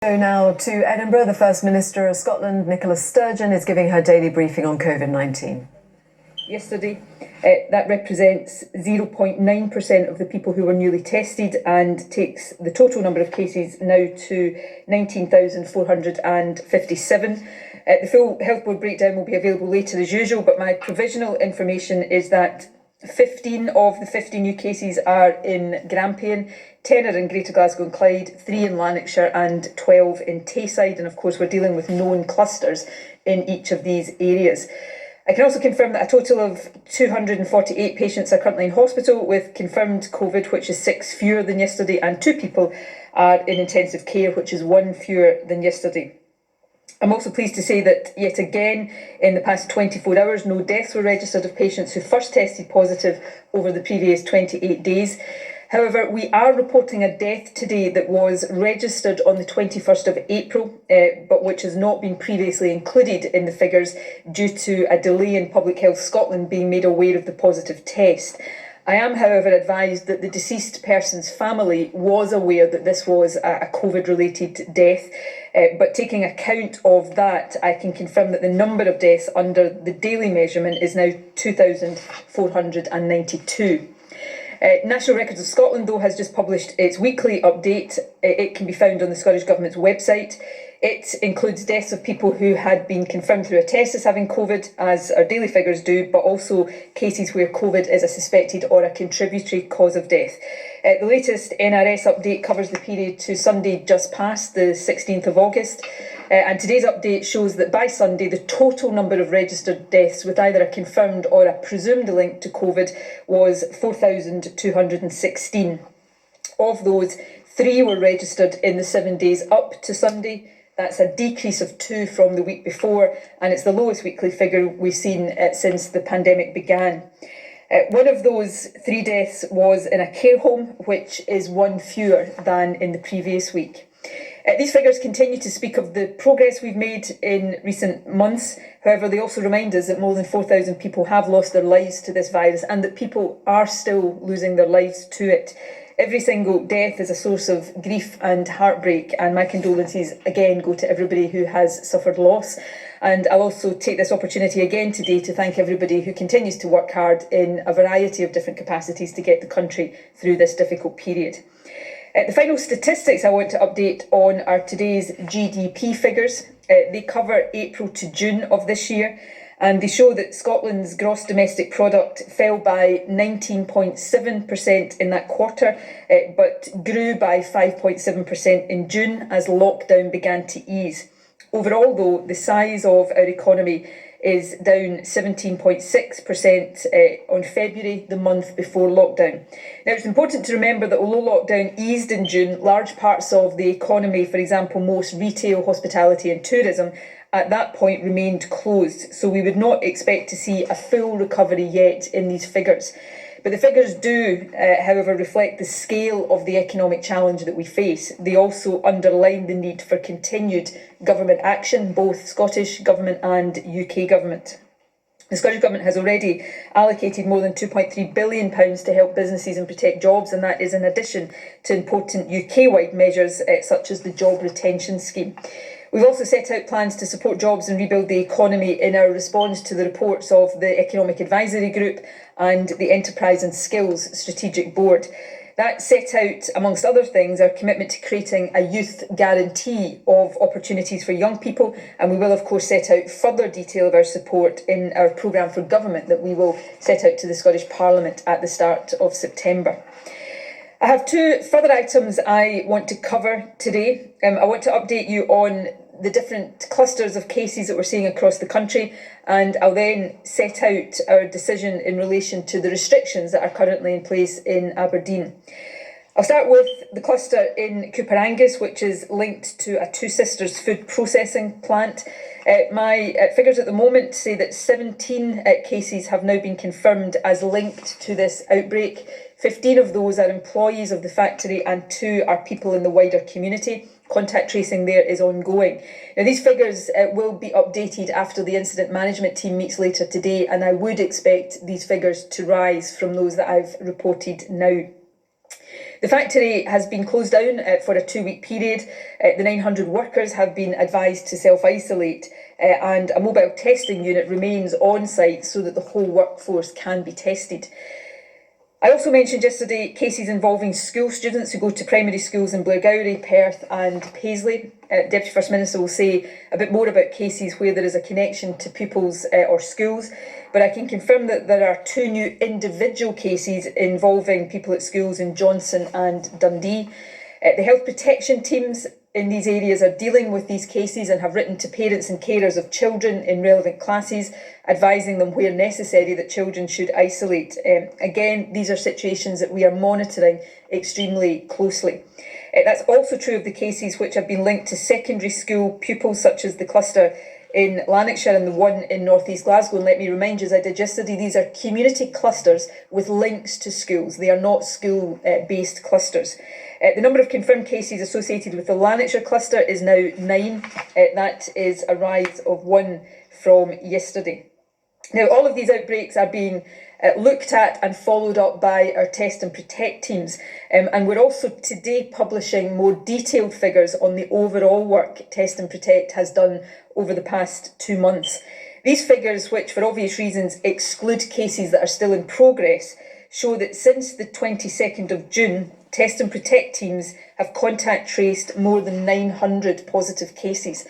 So now to Edinburgh, the First Minister of Scotland, Nicola Sturgeon, is giving her daily briefing on COVID-19. Yesterday, that represents 0.9% of the people who were newly tested and takes the total number of cases now to 19,457. The full Health Board breakdown will be available later as usual, but my provisional information is that 15 of the 50 new cases are in Grampian, 10 are in Greater Glasgow and Clyde, 3 in Lanarkshire and 12 in Tayside, and of course we're dealing with known clusters in each of these areas. I can also confirm that a total of 248 patients are currently in hospital with confirmed COVID, which is 6 fewer than yesterday, and 2 people are in intensive care, which is 1 fewer than yesterday. I'm also pleased to say that yet again in the past 24 hours no deaths were registered of patients who first tested positive over the previous 28 days. However, we are reporting a death today that was registered on the 21st of April, but which has not been previously included in the figures due to a delay in Public Health Scotland being made aware of the positive test. I am, however, advised that the deceased person's family was aware that this was a COVID-related death, but taking account of that, I can confirm that the number of deaths under the daily measurement is now 2,492. National Records of Scotland, though, has just published its weekly update. It can be found on the Scottish Government's website. It includes deaths of people who had been confirmed through a test as having COVID, as our daily figures do, but also cases where COVID is a suspected or a contributory cause of death. The latest NRS update covers the period to Sunday just past the 16th of August. And today's update shows that by Sunday, the total number of registered deaths with either a confirmed or a presumed link to COVID was 4,216. Of those, 3 were registered in the 7 days up to Sunday. That's a decrease of 2 from the week before, and it's the lowest weekly figure we've seen since the pandemic began. One of those 3 deaths was in a care home, which is 1 fewer than in the previous week. These figures continue to speak of the progress we've made in recent months. However, they also remind us that more than 4,000 people have lost their lives to this virus and that people are still losing their lives to it. Every single death is a source of grief and heartbreak, and my condolences again go to everybody who has suffered loss. And I'll also take this opportunity again today to thank everybody who continues to work hard in a variety of different capacities to get the country through this difficult period. The final statistics I want to update on are today's GDP figures. They cover April to June of this year, and they show that Scotland's gross domestic product fell by 19.7% in that quarter, but grew by 5.7% in June as lockdown began to ease. Overall, though, the size of our economy is down 17.6% on February, the month before lockdown. Now, it's important to remember that although lockdown eased in June, large parts of the economy, for example, most retail, hospitality and tourism, at that point remained closed. So we would not expect to see a full recovery yet in these figures. But the figures do, however, reflect the scale of the economic challenge that we face. They also underline the need for continued government action, both Scottish Government and UK Government. The Scottish Government has already allocated more than £2.3 billion to help businesses and protect jobs, and that is in addition to important UK-wide measures such as the Job Retention Scheme. We've also set out plans to support jobs and rebuild the economy in our response to the reports of the Economic Advisory Group and the Enterprise and Skills Strategic Board. That set out, amongst other things, our commitment to creating a youth guarantee of opportunities for young people, and we will of course set out further detail of our support in our programme for government that we will set out to the Scottish Parliament at the start of September. I have 2 further items I want to cover today. I want to update you on the different clusters of cases that we're seeing across the country, and I'll then set out our decision in relation to the restrictions that are currently in place in Aberdeen. I'll start with the cluster in Cooper Angus, which is linked to a Two Sisters food processing plant. My figures at the moment say that 17 cases have now been confirmed as linked to this outbreak. 15 of those are employees of the factory and 2 are people in the wider community. Contact tracing there is ongoing. Now, these figures will be updated after the incident management team meets later today, and I would expect these figures to rise from those that I've reported now. The factory has been closed down for a 2-week period. The 900 workers have been advised to self-isolate, and a mobile testing unit remains on site so that the whole workforce can be tested. I also mentioned yesterday cases involving school students who go to primary schools in Blairgowrie, Perth and Paisley. Deputy First Minister will say a bit more about cases where there is a connection to pupils or schools, but I can confirm that there are 2 new individual cases involving people at schools in Johnson and Dundee. The health protection teams in these areas are dealing with these cases and have written to parents and carers of children in relevant classes, advising them where necessary that children should isolate. Again, these are situations that we are monitoring extremely closely. That's also true of the cases which have been linked to secondary school pupils, such as the cluster in Lanarkshire and the one in North East Glasgow. And let me remind you, as I did yesterday, these are community clusters with links to schools. They are not school-based clusters. The number of confirmed cases associated with the Lanarkshire cluster is now 9. That is a rise of 1 from yesterday. Now, all of these outbreaks are being looked at and followed up by our Test and Protect teams. And we're also today publishing more detailed figures on the overall work Test and Protect has done over the past 2 months. These figures, which for obvious reasons exclude cases that are still in progress, show that since the 22nd of June, Test and Protect teams have contact traced more than 900 positive cases.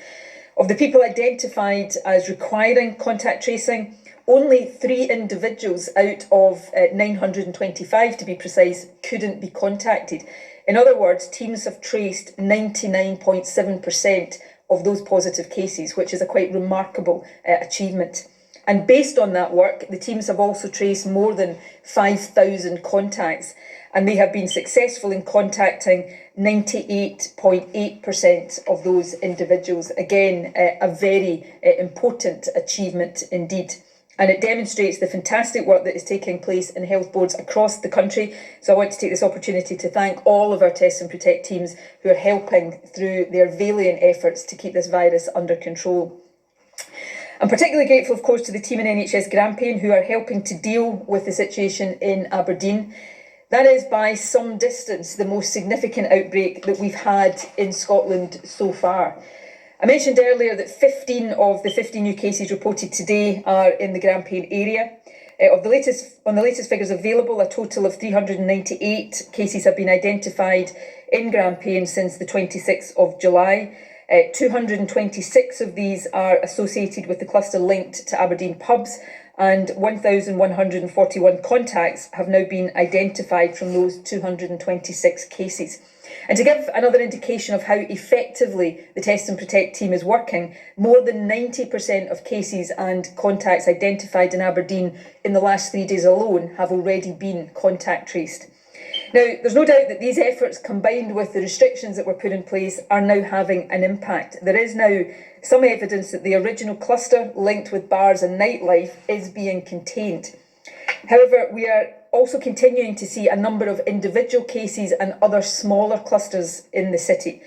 Of the people identified as requiring contact tracing, only 3 individuals out of 925, to be precise, couldn't be contacted. In other words, teams have traced 99.7% of those positive cases, which is a quite remarkable achievement. And based on that work, the teams have also traced more than 5,000 contacts, and they have been successful in contacting 98.8% of those individuals. Again, a very important achievement indeed. And it demonstrates the fantastic work that is taking place in health boards across the country. So I want to take this opportunity to thank all of our Test and Protect teams who are helping through their valiant efforts to keep this virus under control. I'm particularly grateful, of course, to the team in NHS Grampian who are helping to deal with the situation in Aberdeen. That is by some distance the most significant outbreak that we've had in Scotland so far. I mentioned earlier that 15 of the 50 new cases reported today are in the Grampian area. On the latest figures available, a total of 398 cases have been identified in Grampian since the 26th of July. 226 of these are associated with the cluster linked to Aberdeen pubs, and 1,141 contacts have now been identified from those 226 cases. And to give another indication of how effectively the Test and Protect team is working, more than 90% of cases and contacts identified in Aberdeen in the last 3 days alone have already been contact traced. Now, there's no doubt that these efforts, combined with the restrictions that were put in place, are now having an impact. There is now some evidence that the original cluster linked with bars and nightlife is being contained. However, we are also continuing to see a number of individual cases and other smaller clusters in the city.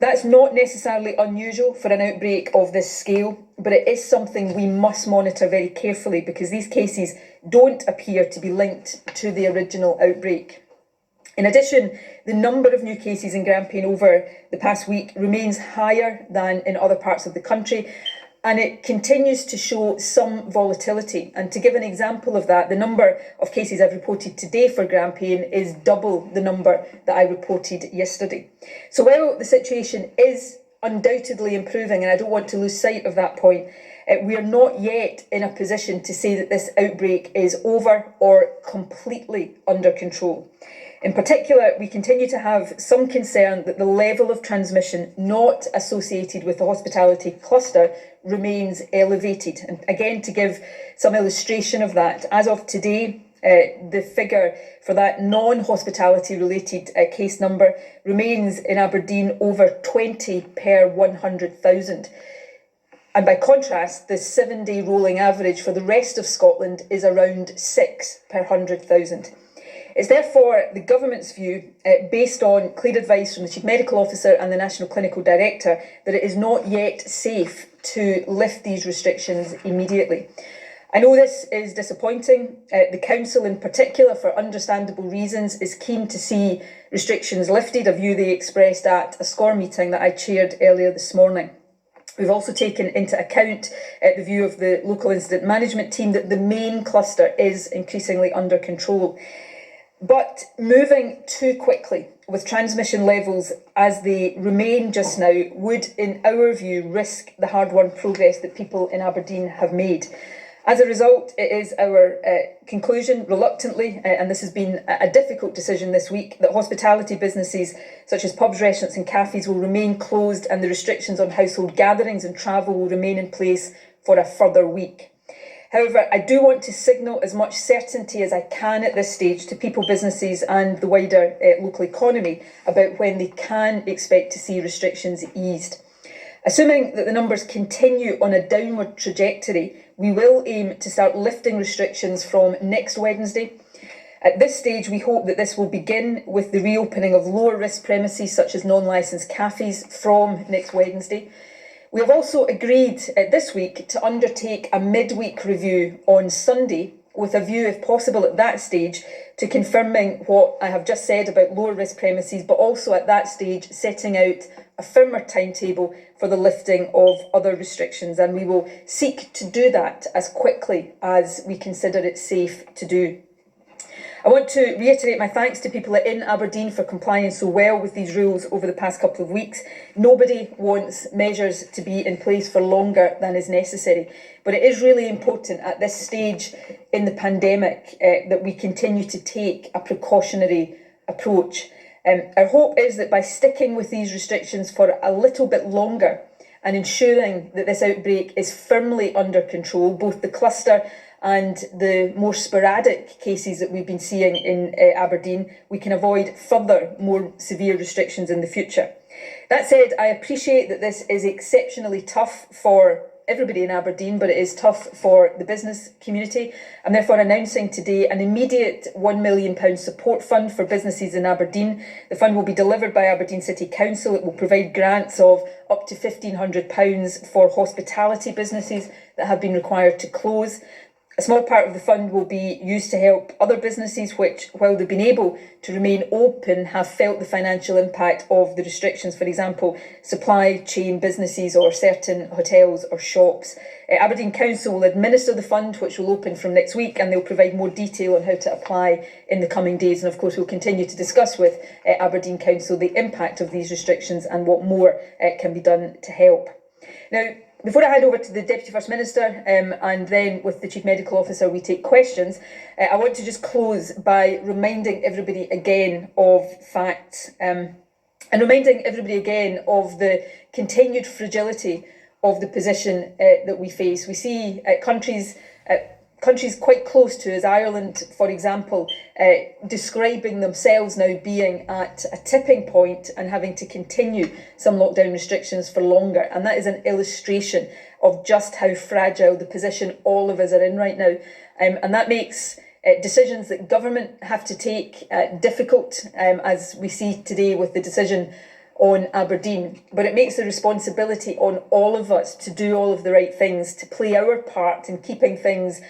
That's not necessarily unusual for an outbreak of this scale, but it is something we must monitor very carefully because these cases don't appear to be linked to the original outbreak. In addition, the number of new cases in Grampian over the past week remains higher than in other parts of the country, and it continues to show some volatility. And to give an example of that, the number of cases I've reported today for Grampian is double the number that I reported yesterday. So while the situation is undoubtedly improving, and I don't want to lose sight of that point, we are not yet in a position to say that this outbreak is over or completely under control. In particular, we continue to have some concern that the level of transmission not associated with the hospitality cluster remains elevated. And again, to give some illustration of that, as of today, the figure for that non-hospitality related case number remains in Aberdeen over 20 per 100,000. And by contrast, the 7-day rolling average for the rest of Scotland is around 6 per 100,000. It's therefore the government's view, based on clear advice from the Chief Medical Officer and the National Clinical Director, that it is not yet safe to lift these restrictions immediately. I know this is disappointing. The Council in particular, for understandable reasons, is keen to see restrictions lifted, a view they expressed at a SCOR meeting that I chaired earlier this morning. We've also taken into account the view of the local incident management team that the main cluster is increasingly under control. But moving too quickly with transmission levels as they remain just now would, in our view, risk the hard-won progress that people in Aberdeen have made. As a result, it is our conclusion, reluctantly, and this has been a difficult decision this week, that hospitality businesses such as pubs, restaurants and cafes will remain closed and the restrictions on household gatherings and travel will remain in place for a further week. However, I do want to signal as much certainty as I can at this stage to people, businesses and the wider local economy about when they can expect to see restrictions eased. Assuming that the numbers continue on a downward trajectory, we will aim to start lifting restrictions from next Wednesday. At this stage, we hope that this will begin with the reopening of lower risk premises such as non-licensed cafes from next Wednesday. We have also agreed this week to undertake a midweek review on Sunday with a view, if possible at that stage, to confirming what I have just said about lower risk premises, but also at that stage setting out a firmer timetable for the lifting of other restrictions, and we will seek to do that as quickly as we consider it safe to do. I want to reiterate my thanks to people in Aberdeen for complying so well with these rules over the past couple of weeks. Nobody wants measures to be in place for longer than is necessary, but it is really important at this stage in the pandemic that we continue to take a precautionary approach. Our hope is that by sticking with these restrictions for a little bit longer and ensuring that this outbreak is firmly under control, both the cluster and the more sporadic cases that we've been seeing in Aberdeen, we can avoid further more severe restrictions in the future. That said, I appreciate that this is exceptionally tough for everybody in Aberdeen, but it is tough for the business community. I'm therefore announcing today an immediate £1 million support fund for businesses in Aberdeen. The fund will be delivered by Aberdeen City Council. It will provide grants of up to £1,500 for hospitality businesses that have been required to close. A small part of the fund will be used to help other businesses which, while they've been able to remain open, have felt the financial impact of the restrictions. For example, supply chain businesses or certain hotels or shops. Aberdeen Council will administer the fund, which will open from next week, and they'll provide more detail on how to apply in the coming days. And of course, we'll continue to discuss with Aberdeen Council the impact of these restrictions and what more can be done to help. Now, before I hand over to the Deputy First Minister and then with the Chief Medical Officer we take questions, I want to just close by reminding everybody again of facts and reminding everybody again of the continued fragility of the position that we face. We see countries quite close to us, Ireland, for example, describing themselves now being at a tipping point and having to continue some lockdown restrictions for longer. And that is an illustration of just how fragile the position all of us are in right now. And that makes decisions that government have to take difficult, as we see today with the decision on Aberdeen. But it makes the responsibility on all of us to do all of the right things, to play our part in keeping things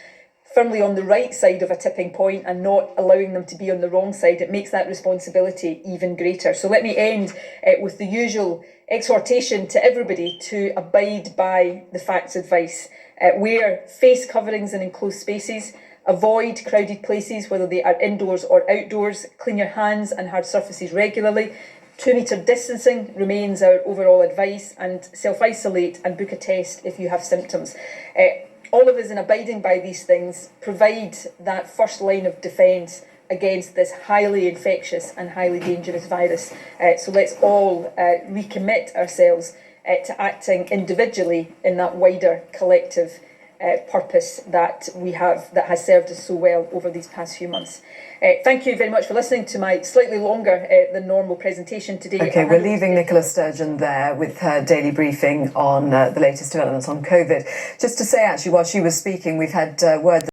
firmly on the right side of a tipping point and not allowing them to be on the wrong side. It makes that responsibility even greater. So let me end with the usual exhortation to everybody to abide by the facts advice. Wear face coverings in enclosed spaces. Avoid crowded places, whether they are indoors or outdoors. Clean your hands and hard surfaces regularly. 2 metre distancing remains our overall advice, and self-isolate and book a test if you have symptoms. All of us, in abiding by these things, provide that first line of defence against this highly infectious and highly dangerous virus. So let's all recommit ourselves to acting individually in that wider collective purpose that we have, that has served us so well over these past few months. Thank you very much for listening to my slightly longer than normal presentation today. Okay, we're leaving Nicola Sturgeon there with her daily briefing on the latest developments on COVID. Just to say, actually, while she was speaking, we've had word that